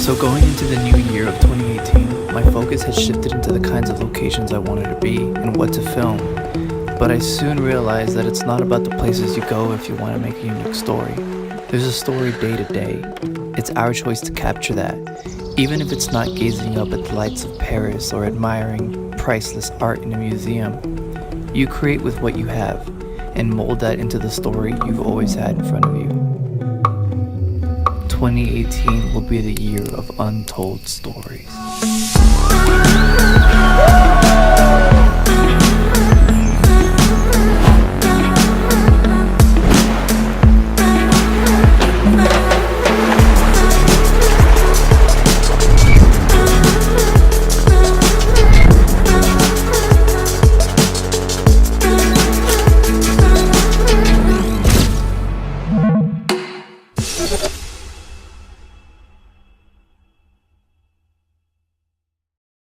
So going into the new year of 2018, my focus had shifted into the kinds of locations I wanted to be and what to film. But I soon realized that it's not about the places you go if you want to make a unique story. There's a story day to day. It's our choice to capture that, even if it's not gazing up at the lights of Paris or admiring priceless art in a museum. You create with what you have and mold that into the story you've always had in front of you. 2018 will be the year of untold stories.